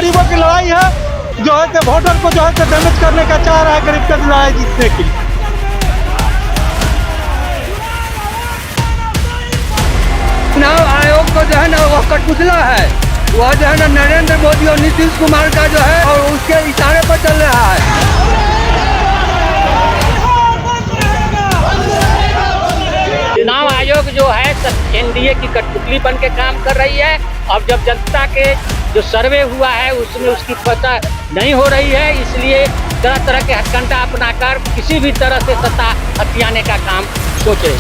गरीबों की लड़ाई है, जो है तो वोटर को जो है तो डैमेज करने का चाह रहा है गरीब का लड़ाई जीतने के लिए। चुनाव आयोग को जो है ना वह कठपुतला है, वह जो है ना नरेंद्र मोदी और नीतीश कुमार का जो है और उसके इशारे पर चल रहा है। चुनाव आयोग जो है एनडीए की कठपुतली बन के काम कर रही है। अब जब जनता के जो सर्वे हुआ है उसमें उसकी पता नहीं हो रही है, इसलिए तरह तरह के हथकंडा अपनाकर किसी भी तरह से सत्ता हथियाने का काम सोच रही है।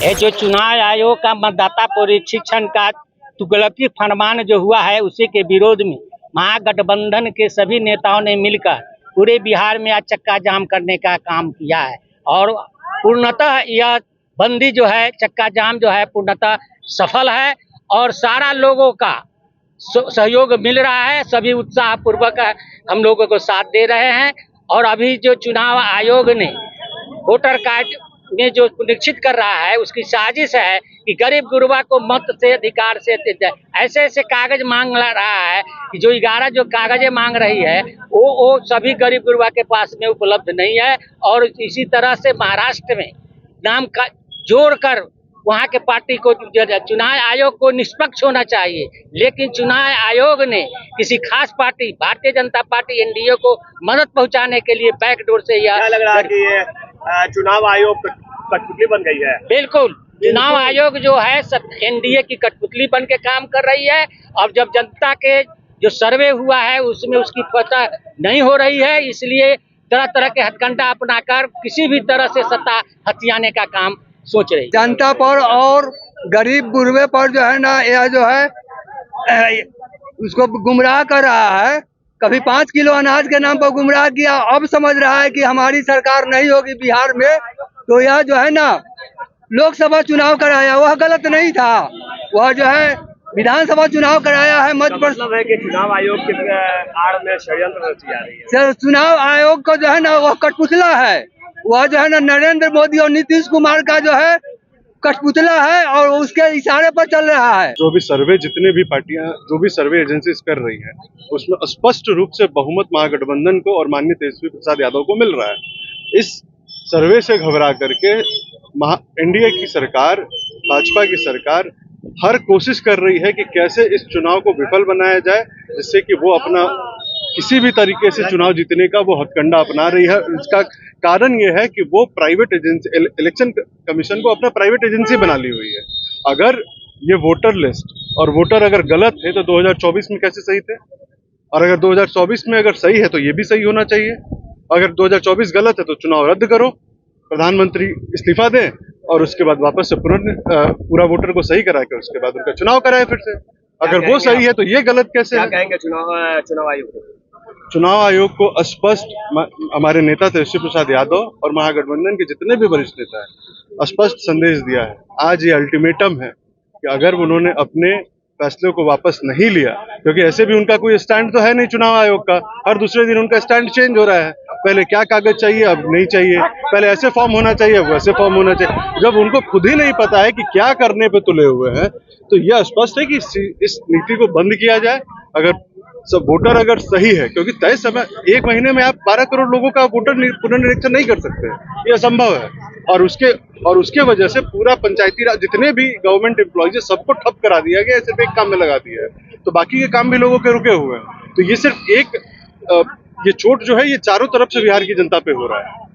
ये जो चुनाव आयोग का मतदाता प्रशिक्षण का तुगलकी फरमान जो हुआ है, उसी के विरोध में महागठबंधन के सभी नेताओं ने मिलकर पूरे बिहार में आज चक्का जाम करने का काम किया है और पूर्णतः यह बंदी जो है, चक्का जाम जो है पूर्णतः सफल है और सारा लोगों का सहयोग मिल रहा है। सभी उत्साह पूर्वक हम लोगों को साथ दे रहे हैं और अभी जो चुनाव आयोग ने वोटर कार्ड में जो निश्चित कर रहा है उसकी साजिश है कि गरीब गुरबा को मत से अधिकार से ऐसे ऐसे कागज मांग रहा है कि जो 11 जो कागजें मांग रही है वो सभी गरीब गुरबा के पास में उपलब्ध नहीं है। और इसी तरह से महाराष्ट्र में नाम का जोड़कर वहाँ के पार्टी को चुनाव आयोग को निष्पक्ष होना चाहिए, लेकिन चुनाव आयोग ने किसी खास party Bharatiya Janata party NDA को मदद पहुँचाने के लिए बैकडोर से यह लग रहा है कि ये चुनाव आयोग कठपुतली बन गई है। बिल्कुल, चुनाव आयोग जो है एनडीए की कठपुतली बन के काम कर रही है। अब जब जनता के जो सर्वे हुआ है उसमें उसकी पता नहीं हो रही है, इसलिए तरह तरह के हथकंडा अपनाकर किसी भी तरह से सत्ता हथियाने का काम सोच रही है। जनता पर और गरीब गुरबे पर जो है ना यह जो है उसको गुमराह कर रहा है। कभी 5 किलो अनाज के नाम पर गुमराह किया, अब समझ रहा है कि हमारी सरकार नहीं होगी बिहार में, तो यह जो है ना लोकसभा चुनाव कराया वह गलत नहीं था, वह जो है विधानसभा चुनाव कराया है मध्य प्रदेश। मतलब है कि चुनाव आयोग के आड़ में षड्यंत्र रची जा रही है। चुनाव आयोग को जो है ना वह कठपुतला है, वह जो है ना नरेंद्र मोदी और नीतीश कुमार का जो है कठपुतला है और उसके इशारे पर चल रहा है। जो भी सर्वे जितने भी पार्टियां जो भी सर्वे एजेंसीज कर रही हैं उसमें स्पष्ट रूप से बहुमत महागठबंधन को और माननीय तेजस्वी प्रसाद यादव को मिल रहा है। इस सर्वे से घबरा करके एनडीए की सरकार, भाजपा की सरकार हर कोशिश कर रही है कि कैसे इस चुनाव को विफल बनाया जाए, जिससे कि वो अपना किसी भी तरीके से चुनाव जीतने का वो हथकंडा अपना रही है। इसका कारण ये है कि वो प्राइवेट एजेंसी, इलेक्शन कमीशन को अपना प्राइवेट एजेंसी बना ली हुई है। अगर ये वोटर लिस्ट और वोटर अगर गलत है तो 2024 में कैसे सही थे, और अगर 2024 में अगर सही है तो ये भी सही होना चाहिए। अगर 2024 गलत है तो चुनाव रद्द करो, प्रधानमंत्री इस्तीफा दें और उसके बाद वापस से पूरा वोटर को सही करा के उसके बाद उनका चुनाव कराए फिर से। अगर वो सही है तो ये गलत कैसे क्या है? कहेंगे चुनाव आयोग को? चुनाव आयोग को स्पष्ट हमारे नेता तेजस्वी प्रसाद यादव और महागठबंधन के जितने भी वरिष्ठ नेता हैं स्पष्ट संदेश दिया है। आज ये अल्टीमेटम है कि अगर उन्होंने अपने फैसले को वापस नहीं लिया, क्योंकि ऐसे भी उनका कोई स्टैंड तो है नहीं चुनाव आयोग का, हर दूसरे दिन उनका स्टैंड चेंज हो रहा है। पहले क्या कागज चाहिए अब नहीं चाहिए, पहले ऐसे फॉर्म होना चाहिए अब वैसे फॉर्म होना चाहिए। जब उनको खुद ही नहीं पता है कि क्या करने पे तुले हुए हैं, तो यह स्पष्ट है कि इस नीति को बंद किया जाए। अगर सब वोटर अगर सही है, क्योंकि तय समय 1 महीने में आप 12 करोड़ लोगों का वोटर पुनर्निरीक्षण नहीं कर सकते, ये असंभव है। और उसके वजह से पूरा पंचायती राज जितने भी गवर्नमेंट एम्प्लॉइज है सबको ठप करा दिया गया, सिर्फ एक काम में लगा दिया है, तो बाकी के काम भी लोगों के रुके हुए हैं। तो ये सिर्फ एक ये चोट जो है ये चारों तरफ से बिहार की जनता पे हो रहा है।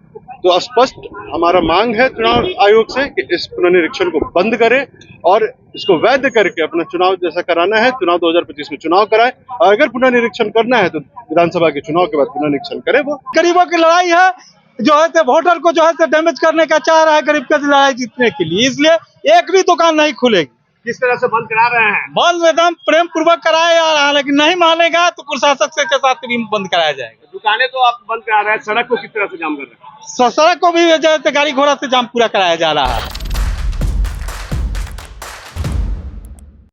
तो स्पष्ट हमारा मांग है चुनाव आयोग से कि इस पुनर्निरीक्षण को बंद करे और इसको वैध करके अपना चुनाव जैसा कराना है, चुनाव 2025 में चुनाव कराए, और अगर पुनर्निरीक्षण करना है तो विधानसभा के चुनाव के बाद पुनर्निरीक्षण करे। वो गरीबों की लड़ाई है, जो है तो वोटर को जो है तो डैमेज करने का चाह रहा है गरीब का लड़ाई जीतने के लिए, इसलिए एक भी दुकान नहीं खुलेगी। किस तरह से बंद करा रहे हैं? बंद एकदम प्रेम पूर्वक कराया जा रहा है, लेकिन नहीं मानेगा तो प्रशासक के साथ भी बंद कराया जाएगा। दुकानें तो आप बंद करा रहे हैं, सड़क को किस तरह से जाम कर रहे हैं? सड़क को भी जो है गाड़ी घोड़ा से जाम पूरा कराया जा रहा है।